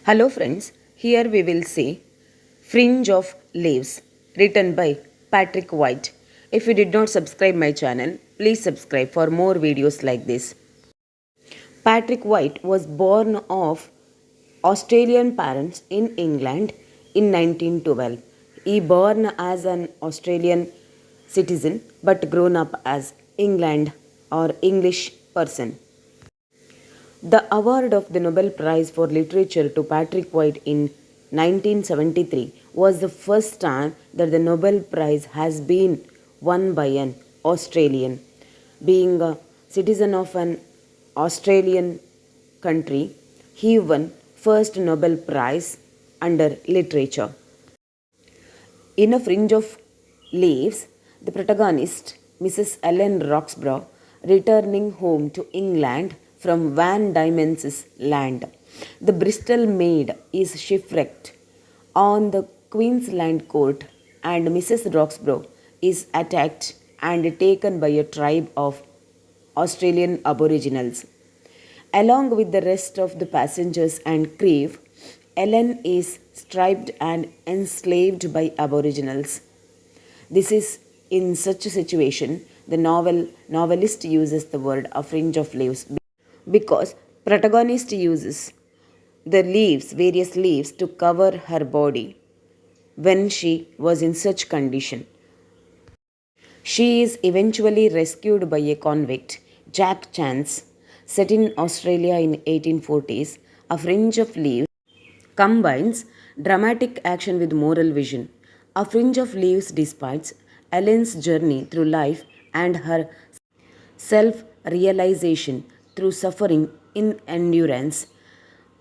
Hello friends, here we will see Fringe of Leaves written by Patrick White. If you did not subscribe my channel, please subscribe for more videos like this. Patrick White was born of Australian parents in England in 1912. He born as an Australian citizen but grown up as England or English person. The award of the Nobel Prize for Literature to Patrick White in 1973 was the first time that the Nobel Prize has been won by an Australian. Being a citizen of an Australian country, he won first Nobel Prize under literature. In A Fringe of Leaves, the protagonist, Mrs. Ellen Roxburgh, returning home to England from Van Diemen's land. The Bristol maid is shipwrecked on the Queensland coast, and Mrs. Roxburgh is attacked and taken by a tribe of Australian Aboriginals. Along with the rest of the passengers and crew, Ellen is stripped and enslaved by Aboriginals. This is in such a situation the novelist uses the word a fringe of leaves because protagonist uses the various leaves to cover her body when she was in such condition. She is eventually rescued by a convict, Jack Chance, set in Australia in 1840s. A Fringe of Leaves combines dramatic action with moral vision. A Fringe of Leaves depicts Ellen's journey through life and her self-realization through suffering in endurance.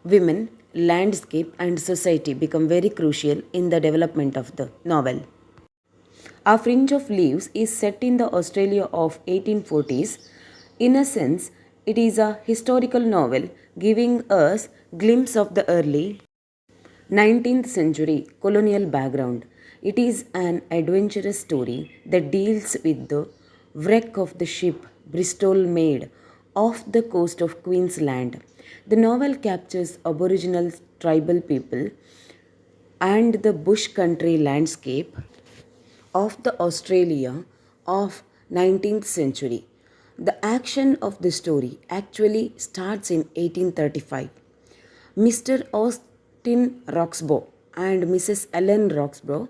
Women, landscape and society become very crucial in the development of the novel. A Fringe of Leaves is set in the Australia of 1840s. In a sense, it is a historical novel giving us glimpse of the early 19th century colonial background. It is an adventurous story that deals with the wreck of the ship Bristol Maid off the coast of Queensland. The novel captures Aboriginal tribal people and the bush country landscape of the Australia of 19th century. The action of the story actually starts in 1835. Mr. Austin Roxburgh and Mrs. Ellen Roxburgh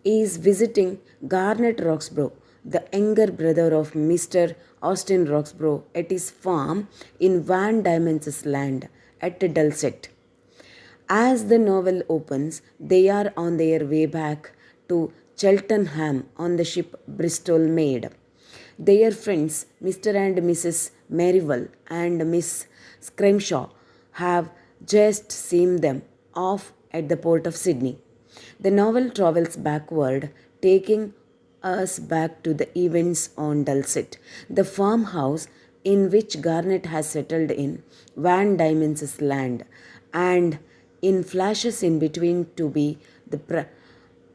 is visiting Garnet Roxburgh, the younger brother of Mr. Austin Roxburgh, at his farm in Van Diemen's land at Dulcet. As the novel opens, they are on their way back to Cheltenham on the ship Bristol Maid. Their friends, Mr. and Mrs. Merivale and Miss Scrimshaw, have just seen them off at the port of Sydney. The novel travels backward, taking us back to the events on Dulcet, the farmhouse in which Garnet has settled in Van Diemen's land, and in flashes in between to be the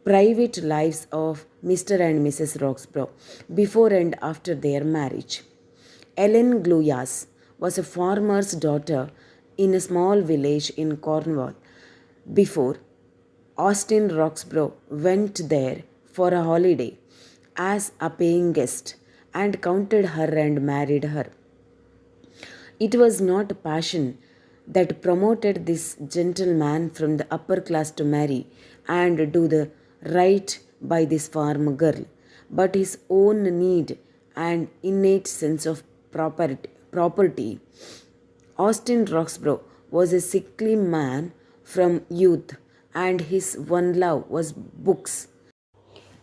private lives of Mr. and Mrs. Roxburgh before and after their marriage. Ellen Gluyas was a farmer's daughter in a small village in Cornwall before Austin Roxburgh went there for a holiday as a paying guest and counted her and married her. It was not passion that promoted this gentleman from the upper class to marry and do the right by this farm girl, but his own need and innate sense of property. Austin Roxburgh was a sickly man from youth, and his one love was books.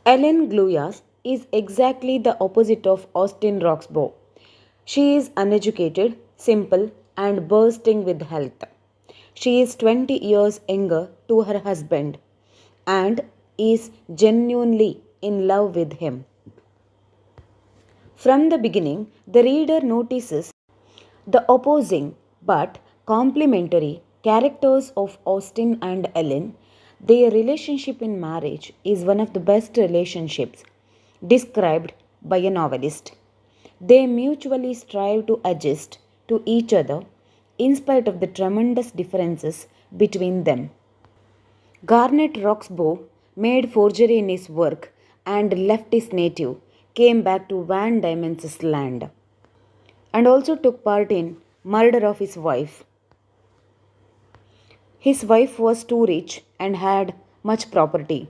Ellen Gluyas is exactly the opposite of Austin Roxburgh. She is uneducated, simple, and bursting with health. She is 20 years younger to her husband and is genuinely in love with him. From the beginning, the reader notices the opposing but complementary characters of Austin and Ellen. Their relationship in marriage is one of the best relationships described by a novelist. They mutually strive to adjust to each other in spite of the tremendous differences between them. Garnet Roxburgh made forgery in his work and left his native, came back to Van Diemen's land, and also took part in murder of his wife. His wife was too rich and had much property.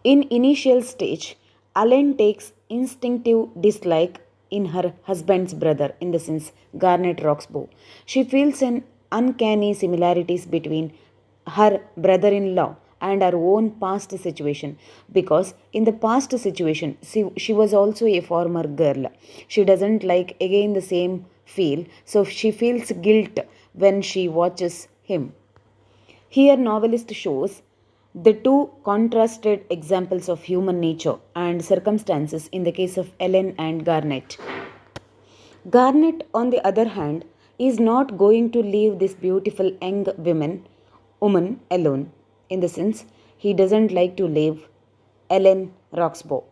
In initial stage, Ellen takes instinctive dislike in her husband's brother, in the sense Garnet Roxburgh. She feels an uncanny similarities between her brother-in-law and her own past situation, because in the past situation she was also a former girl. She doesn't like again the same feel, so she feels guilt when she watches him. Here, novelist shows the two contrasted examples of human nature and circumstances in the case of Ellen and Garnet. Garnet, on the other hand, is not going to leave this beautiful young woman alone. In the sense, he doesn't like to leave Ellen Roxburgh.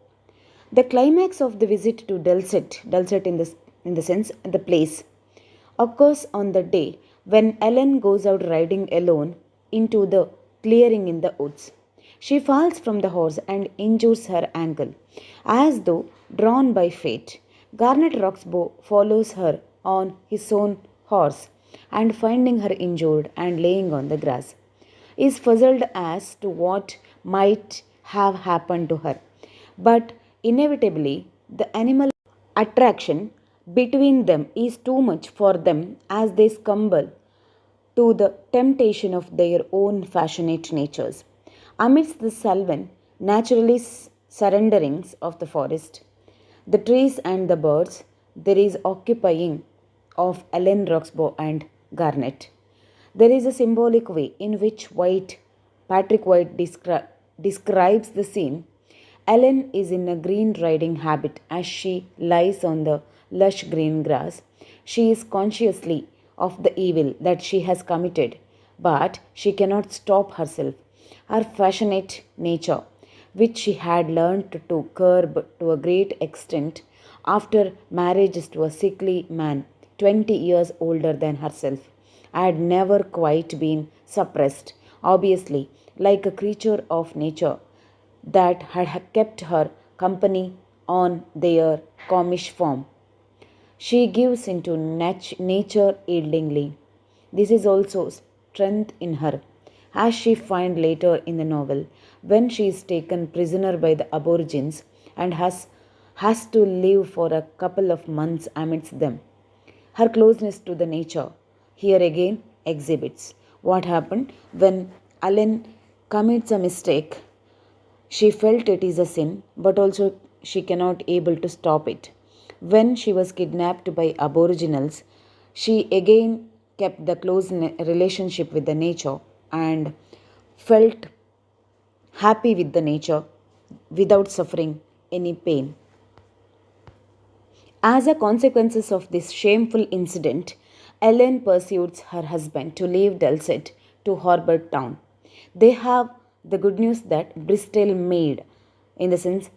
The climax of the visit to Dulcet in the sense the place, occurs on the day when Ellen goes out riding alone into the clearing in the woods. She falls from the horse and injures her ankle. As though drawn by fate, Garnet Roxburgh follows her on his own horse and, finding her injured and laying on the grass, is puzzled as to what might have happened to her. But inevitably, the animal attraction between them is too much for them as they succumb to the temptation of their own passionate natures. Amidst the sullen, naturally surrenderings of the forest, the trees and the birds, there is occupying of Ellen Roxburgh and Garnet. There is a symbolic way in which Patrick White describes the scene. Ellen is in a green riding habit as she lies on the lush green grass. She is consciously of the evil that she has committed, but she cannot stop herself. Her passionate nature, which she had learned to curb to a great extent after marriage to a sickly man 20 years older than herself, had never quite been suppressed. Obviously, like a creature of nature that had kept her company on their comish form, she gives into nature yieldingly. This is also strength in her, as she finds later in the novel, when she is taken prisoner by the aborigines and has to live for a couple of months amidst them. Her closeness to the nature here again exhibits what happened when Ellen commits a mistake. She felt it is a sin, but also she cannot able to stop it. When she was kidnapped by aboriginals, she again kept the close relationship with the nature and felt happy with the nature without suffering any pain. As a consequence of this shameful incident, Ellen pursues her husband to leave Dulcet to Harbour Town. They have the good news that Bristol Maid, in the sense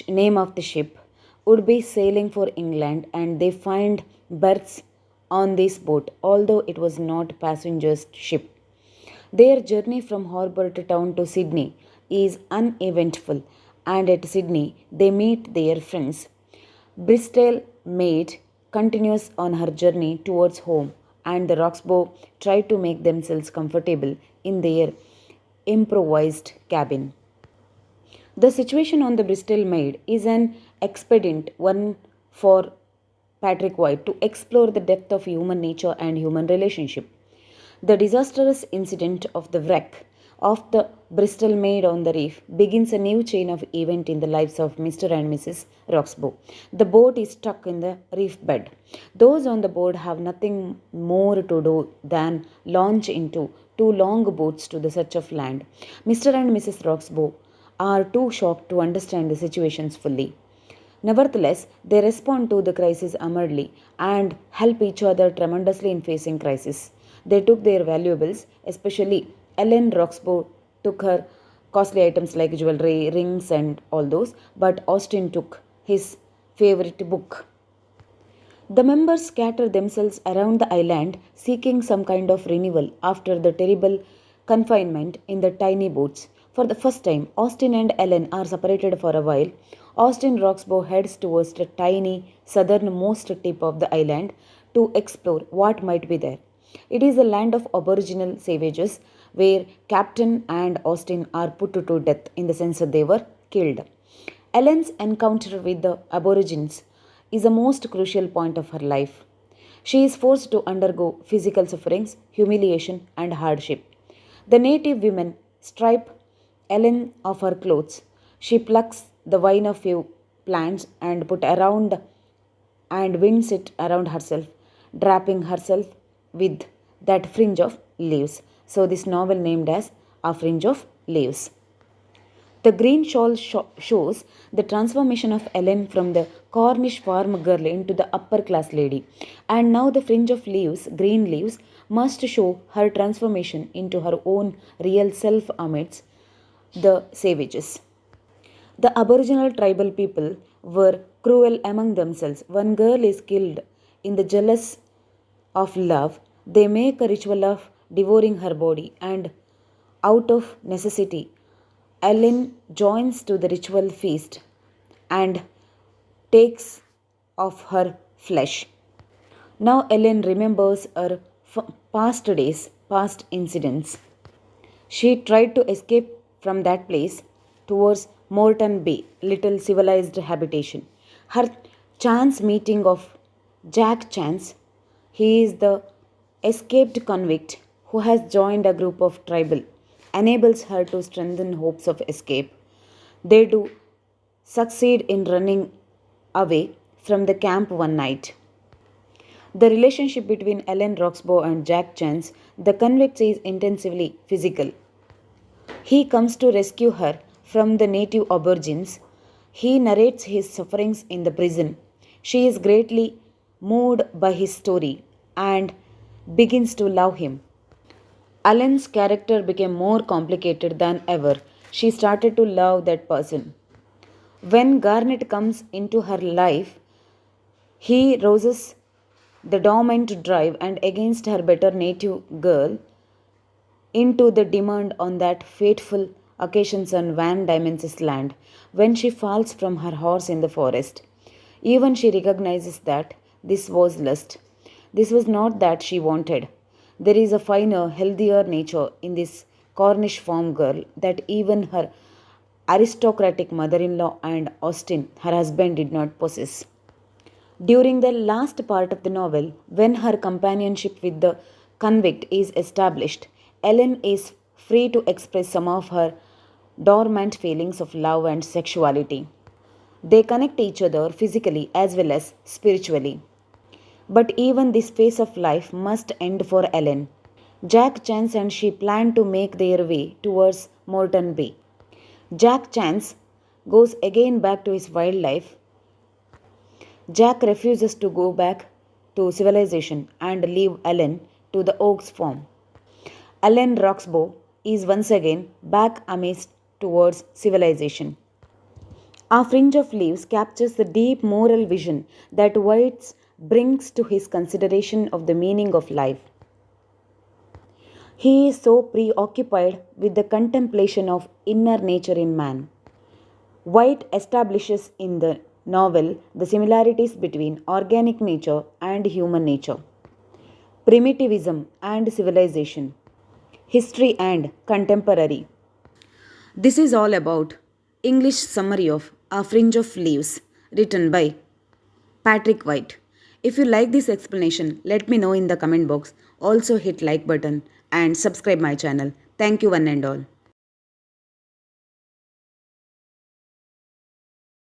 name of the ship, would be sailing for England, and they find berths on this boat, although it was not passengers ship. Their journey from Harbour Town to Sydney is uneventful, and at Sydney they meet their friends. Bristol Maid continues on her journey towards home, and the Roxburgh try to make themselves comfortable in their improvised cabin. The situation on the Bristol Maid is an expedient one for Patrick White to explore the depth of human nature and human relationship. The disastrous incident of the wreck of the Bristol Maid on the reef begins a new chain of events in the lives of Mr. and Mrs. Roxburgh. The boat is stuck in the reef bed. Those on the board have nothing more to do than launch into two long boats to the search of land. Mr. and Mrs. Roxburgh are too shocked to understand the situations fully. Nevertheless, they respond to the crisis amarely and help each other tremendously in facing crisis. They took their valuables, especially Ellen Roxburgh took her costly items like jewelry, rings, and all those, but Austin took his favorite book. The members scatter themselves around the island seeking some kind of renewal after the terrible confinement in the tiny boats. For the first time, Austin and Ellen are separated for a while. Austin Roxbow heads towards the tiny southernmost tip of the island to explore what might be there. It is a land of aboriginal savages where Captain and Austin are put to death in the sense that they were killed. Ellen's encounter with the Aborigines is a most crucial point of her life. She is forced to undergo physical sufferings, humiliation, and hardship. The native women strip Ellen of her clothes. She plucks the vine of few plants and put around and winds it around herself, draping herself with that fringe of leaves. So this novel named as A Fringe of Leaves. The green shawl shows the transformation of Ellen from the Cornish farm girl into the upper class lady. And now the fringe of leaves, green leaves, must show her transformation into her own real self amidst the savages. The Aboriginal tribal people were cruel among themselves. One girl is killed in the jealous of love. They make a ritual of devouring her body, and out of necessity, Ellen joins to the ritual feast and takes of her flesh. Now Ellen remembers her past days, past incidents. She tried to escape from that place towards Morton Bay, little civilized habitation. Her chance meeting of Jack Chance, he is the escaped convict who has joined a group of tribal, enables her to strengthen hopes of escape. They do succeed in running away from the camp one night. The relationship between Ellen Roxbow and Jack Chance, the convict, is intensively physical. He comes to rescue her from the native aborigines. He narrates his sufferings in the prison. She is greatly moved by his story and begins to love him. Ellen's character became more complicated than ever. She started to love that person. When Garnet comes into her life, he rouses the dormant drive and against her better native girl into the demand on that fateful occasions on Van Diemen's land when she falls from her horse in the forest. Even she recognizes that this was lust. This was not that she wanted. There is a finer, healthier nature in this Cornish farm girl that even her aristocratic mother in law and Austin, her husband, did not possess. During the last part of the novel, when her companionship with the convict is established, Ellen is free to express some of her dormant feelings of love and sexuality. They connect each other physically as well as spiritually. But even this phase of life must end for Ellen. Jack Chance and she plan to make their way towards Morton Bay. Jack Chance goes again back to his wildlife. Jack refuses to go back to civilization and leave Ellen to the Oaks farm. Ellen Roxbow is once again back amidst towards civilization. A Fringe of Leaves captures the deep moral vision that White brings to his consideration of the meaning of life. He is so preoccupied with the contemplation of inner nature in man. White establishes in the novel the similarities between organic nature and human nature, primitivism and civilization, history and contemporary. This is all about English summary of A Fringe of Leaves, written by Patrick White. If you like this explanation, let me know in the comment box. Also hit like button and subscribe my channel. Thank you one and all.